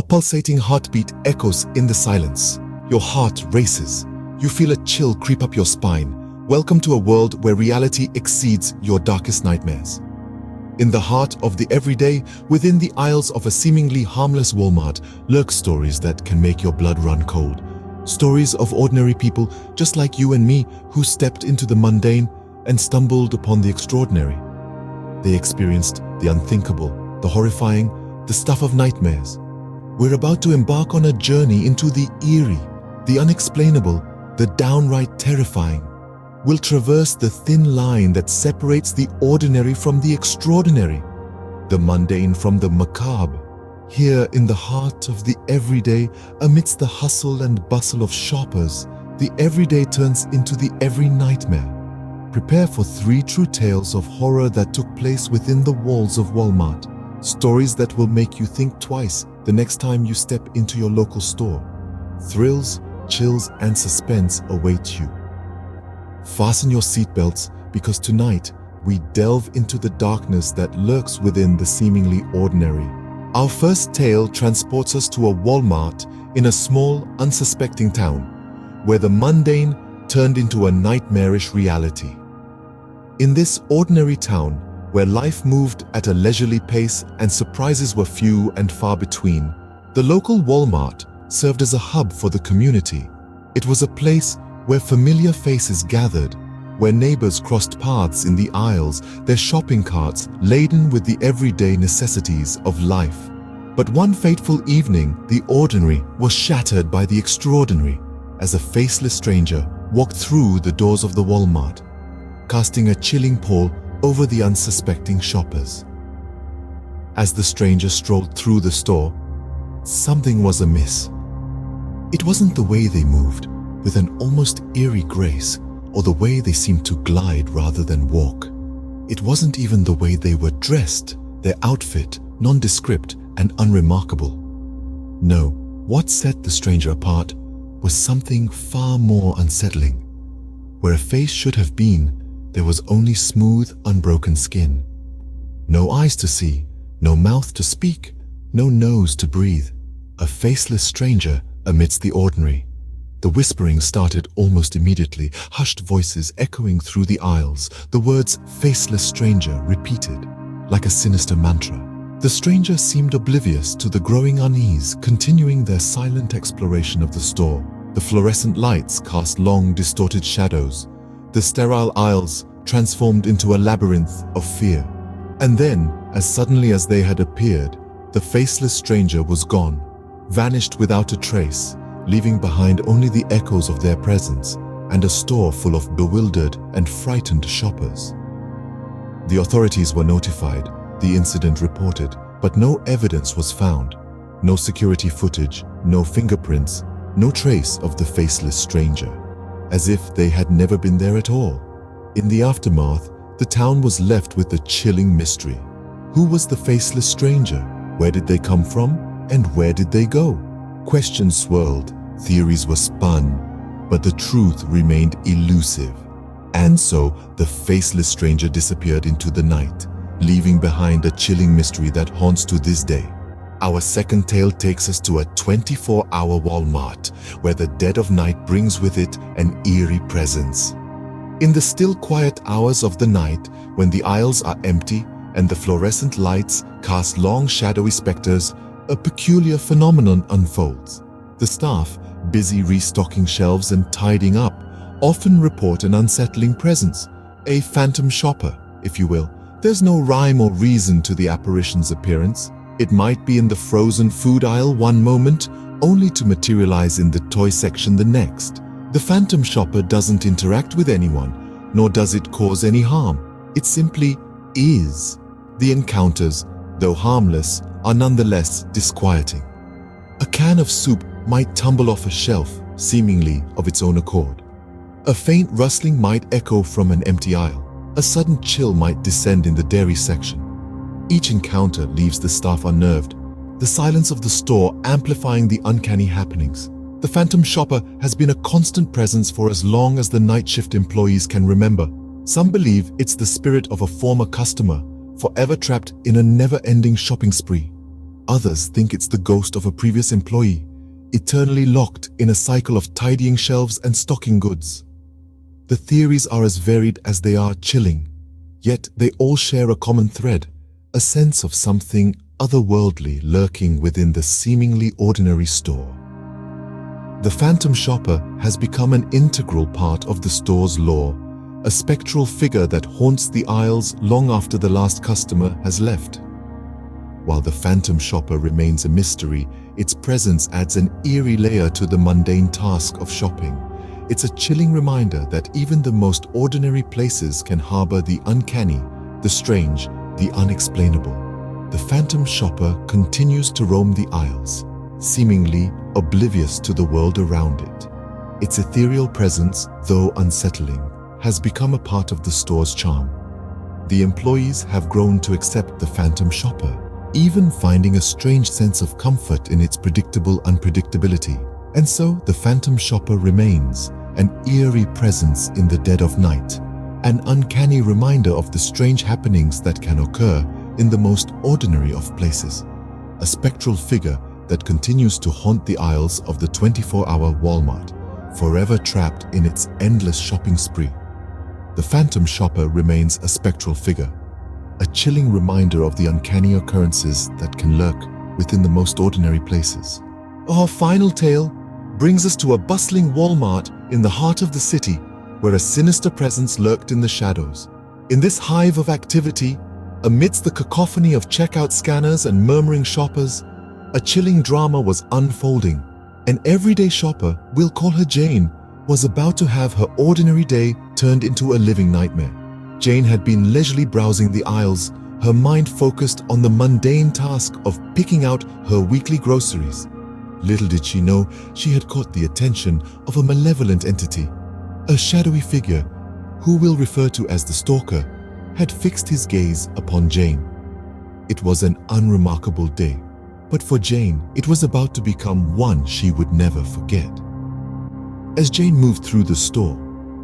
pulsating heartbeat echoes in the silence. Your heart races. You feel a chill creep up your spine. Welcome to a world where reality exceeds your darkest nightmares. In the heart of the everyday, within the aisles of a seemingly harmless Walmart, lurk stories that can make your blood run cold. Stories of ordinary people just like you and me who stepped into the mundane and stumbled upon the extraordinary. They experienced the unthinkable, the horrifying, the stuff of nightmares. We're about to embark on a journey into the eerie, the unexplainable, the downright terrifying. We'll traverse the thin line that separates the ordinary from the extraordinary, the mundane from the macabre. Here in the heart of the everyday, amidst the hustle and bustle of shoppers, the everyday turns into the every nightmare. Prepare for 3 true tales of horror that took place within the walls of Walmart. Stories that will make you think twice the next time you step into your local store. Thrills, chills, and suspense await you. Fasten your seatbelts because tonight we delve into the darkness that lurks within the seemingly ordinary. Our first tale transports us to a Walmart in a small, unsuspecting town where the mundane turned into a nightmarish reality. In this ordinary town, where life moved at a leisurely pace and surprises were few and far between, the local Walmart served as a hub for the community. It was a place where familiar faces gathered, where neighbors crossed paths in the aisles, their shopping carts laden with the everyday necessities of life. But one fateful evening, the ordinary was shattered by the extraordinary as a faceless stranger walked through the doors of the Walmart, casting a chilling pall over the unsuspecting shoppers. As the stranger strolled through the store, something was amiss. It wasn't the way they moved, with an almost eerie grace, or the way they seemed to glide rather than walk. It wasn't even the way they were dressed, their outfit nondescript and unremarkable. No, what set the stranger apart was something far more unsettling. Where a face should have been, there was only smooth, unbroken skin. No eyes to see, no mouth to speak, no nose to breathe. A faceless stranger amidst the ordinary. The whispering started almost immediately, hushed voices echoing through the aisles, the words "faceless stranger" repeated, like a sinister mantra. The stranger seemed oblivious to the growing unease, continuing their silent exploration of the store. The fluorescent lights cast long, distorted shadows. The sterile aisles transformed into a labyrinth of fear. And then, as suddenly as they had appeared, the faceless stranger was gone, vanished without a trace, leaving behind only the echoes of their presence and a store full of bewildered and frightened shoppers. The authorities were notified, the incident reported, but no evidence was found. No security footage, no fingerprints, no trace of the faceless stranger, as if they had never been there at all. In the aftermath, the town was left with a chilling mystery. Who was the faceless stranger? Where did they come from? And where did they go? Questions swirled, theories were spun, but the truth remained elusive. And so, the faceless stranger disappeared into the night, leaving behind a chilling mystery that haunts to this day. Our second tale takes us to a 24-hour Walmart, where the dead of night brings with it an eerie presence. In the still quiet hours of the night, when the aisles are empty and the fluorescent lights cast long shadowy specters, a peculiar phenomenon unfolds. The staff, busy restocking shelves and tidying up, often report an unsettling presence, a phantom shopper, if you will. There's no rhyme or reason to the apparition's appearance. It might be in the frozen food aisle one moment, only to materialize in the toy section the next. The phantom shopper doesn't interact with anyone, nor does it cause any harm. It simply is. The encounters, though harmless, are nonetheless disquieting. A can of soup might tumble off a shelf, seemingly of its own accord. A faint rustling might echo from an empty aisle. A sudden chill might descend in the dairy section. Each encounter leaves the staff unnerved, the silence of the store amplifying the uncanny happenings. The phantom shopper has been a constant presence for as long as the night shift employees can remember. Some believe it's the spirit of a former customer, forever trapped in a never-ending shopping spree. Others think it's the ghost of a previous employee, eternally locked in a cycle of tidying shelves and stocking goods. The theories are as varied as they are chilling, yet they all share a common thread, a sense of something otherworldly lurking within the seemingly ordinary store. The Phantom Shopper has become an integral part of the store's lore, a spectral figure that haunts the aisles long after the last customer has left. While the Phantom Shopper remains a mystery, its presence adds an eerie layer to the mundane task of shopping. It's a chilling reminder that even the most ordinary places can harbor the uncanny, the strange, the unexplainable. The Phantom Shopper continues to roam the aisles, seemingly oblivious to the world around it. Its ethereal presence, though unsettling, has become a part of the store's charm. The employees have grown to accept the Phantom Shopper, even finding a strange sense of comfort in its predictable unpredictability. And so the Phantom Shopper remains, an eerie presence in the dead of night, an uncanny reminder of the strange happenings that can occur in the most ordinary of places. A spectral figure that continues to haunt the aisles of the 24-hour Walmart, forever trapped in its endless shopping spree. The Phantom Shopper remains a spectral figure, a chilling reminder of the uncanny occurrences that can lurk within the most ordinary places. Our final tale brings us to a bustling Walmart in the heart of the city, where a sinister presence lurked in the shadows. In this hive of activity, amidst the cacophony of checkout scanners and murmuring shoppers, a chilling drama was unfolding. An everyday shopper, we'll call her Jane, was about to have her ordinary day turned into a living nightmare. Jane had been leisurely browsing the aisles, her mind focused on the mundane task of picking out her weekly groceries. Little did she know, she had caught the attention of a malevolent entity. A shadowy figure, who we'll refer to as the Stalker, had fixed his gaze upon Jane. It was an unremarkable day, but for Jane, it was about to become one she would never forget. As Jane moved through the store,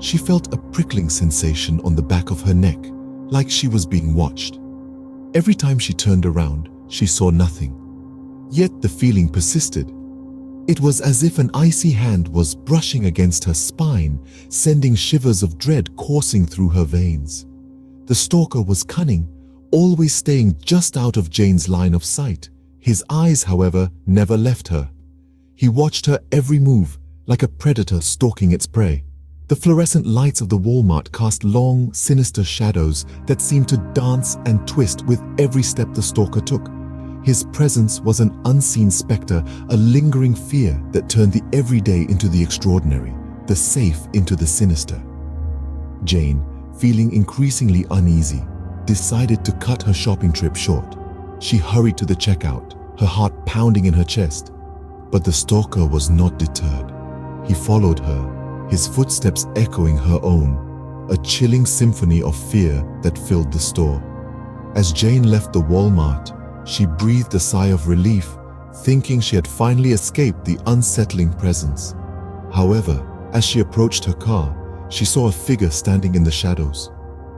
she felt a prickling sensation on the back of her neck, like she was being watched. Every time she turned around, she saw nothing. Yet the feeling persisted. It was as if an icy hand was brushing against her spine, sending shivers of dread coursing through her veins. The Stalker was cunning, always staying just out of Jane's line of sight. His eyes, however, never left her. He watched her every move, like a predator stalking its prey. The fluorescent lights of the Walmart cast long, sinister shadows that seemed to dance and twist with every step the Stalker took. His presence was an unseen specter, a lingering fear that turned the everyday into the extraordinary, the safe into the sinister. Jane, feeling increasingly uneasy, decided to cut her shopping trip short. She hurried to the checkout, her heart pounding in her chest. But the Stalker was not deterred. He followed her, his footsteps echoing her own, a chilling symphony of fear that filled the store. As Jane left the Walmart, she breathed a sigh of relief, thinking she had finally escaped the unsettling presence. However, as she approached her car, she saw a figure standing in the shadows.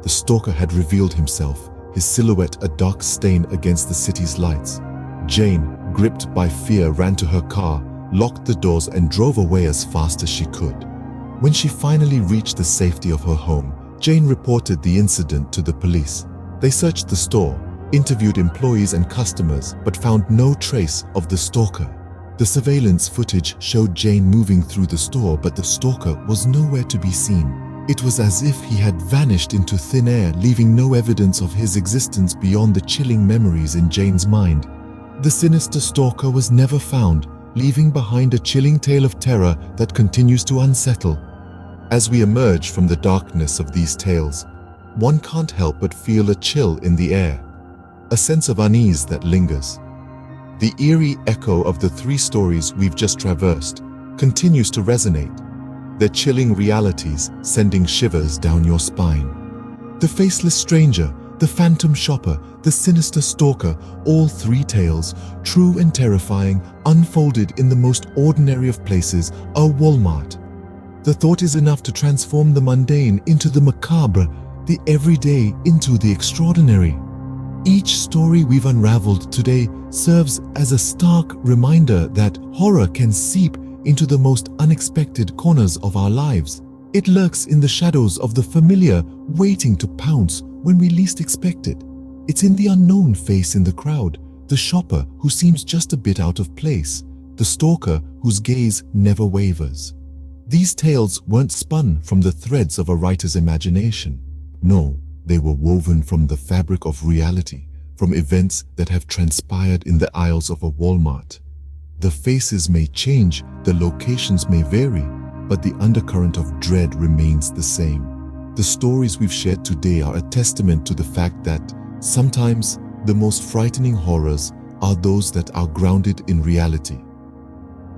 The Stalker had revealed himself, his silhouette a dark stain against the city's lights. Jane, gripped by fear, ran to her car, locked the doors and drove away as fast as she could. When she finally reached the safety of her home, Jane reported the incident to the police. They searched the store, interviewed employees and customers, but found no trace of the Stalker. The surveillance footage showed Jane moving through the store, but the Stalker was nowhere to be seen. It was as if he had vanished into thin air, leaving no evidence of his existence beyond the chilling memories in Jane's mind. The sinister Stalker was never found, leaving behind a chilling tale of terror that continues to unsettle. As we emerge from the darkness of these tales, one can't help but feel a chill in the air, a sense of unease that lingers. The eerie echo of the three stories we've just traversed continues to resonate, their chilling realities sending shivers down your spine. The Faceless Stranger, the Phantom Shopper, the Sinister Stalker, all three tales, true and terrifying, unfolded in the most ordinary of places, a Walmart. The thought is enough to transform the mundane into the macabre, the everyday into the extraordinary. Each story we've unraveled today serves as a stark reminder that horror can seep into the most unexpected corners of our lives. It lurks in the shadows of the familiar, waiting to pounce when we least expect it. It's in the unknown face in the crowd, the shopper who seems just a bit out of place, the stalker whose gaze never wavers. These tales weren't spun from the threads of a writer's imagination. No, they were woven from the fabric of reality, from events that have transpired in the aisles of a Walmart. The faces may change, the locations may vary, but the undercurrent of dread remains the same. The stories we've shared today are a testament to the fact that sometimes the most frightening horrors are those that are grounded in reality.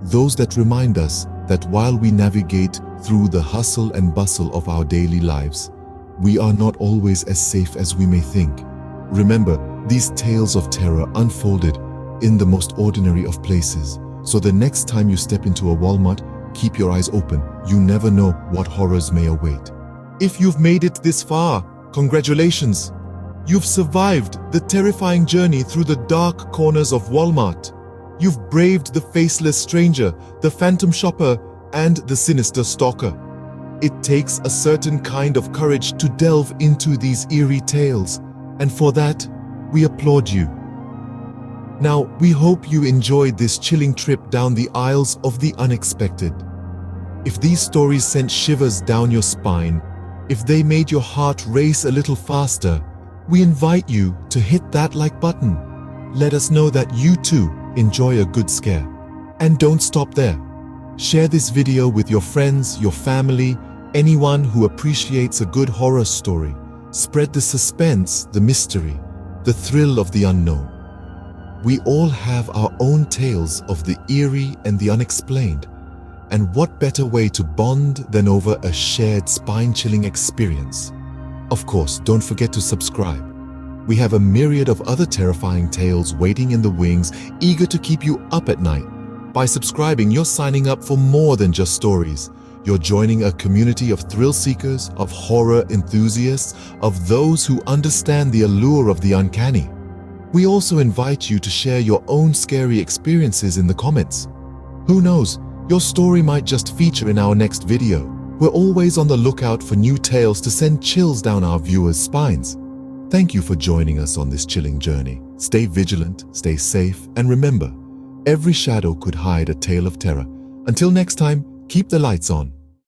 Those that remind us that while we navigate through the hustle and bustle of our daily lives, we are not always as safe as we may think. Remember, these tales of terror unfolded in the most ordinary of places. So the next time you step into a Walmart, keep your eyes open. You never know what horrors may await. If you've made it this far, congratulations! You've survived the terrifying journey through the dark corners of Walmart. You've braved the Faceless Stranger, the Phantom Shopper, and the Sinister Stalker. It takes a certain kind of courage to delve into these eerie tales, and for that, we applaud you. Now, we hope you enjoyed this chilling trip down the aisles of the unexpected. If these stories sent shivers down your spine, if they made your heart race a little faster, we invite you to hit that like button. Let us know that you too enjoy a good scare. And don't stop there. Share this video with your friends, your family, anyone who appreciates a good horror story. Spread the suspense, the mystery, the thrill of the unknown. We all have our own tales of the eerie and the unexplained. And what better way to bond than over a shared spine-chilling experience? Of course, don't forget to subscribe. We have a myriad of other terrifying tales waiting in the wings, eager to keep you up at night. By subscribing, you're signing up for more than just stories. You're joining a community of thrill seekers, of horror enthusiasts, of those who understand the allure of the uncanny. We also invite you to share your own scary experiences in the comments. Who knows, your story might just feature in our next video. We're always on the lookout for new tales to send chills down our viewers' spines. Thank you for joining us on this chilling journey. Stay vigilant, stay safe, and remember, every shadow could hide a tale of terror. Until next time, keep the lights on.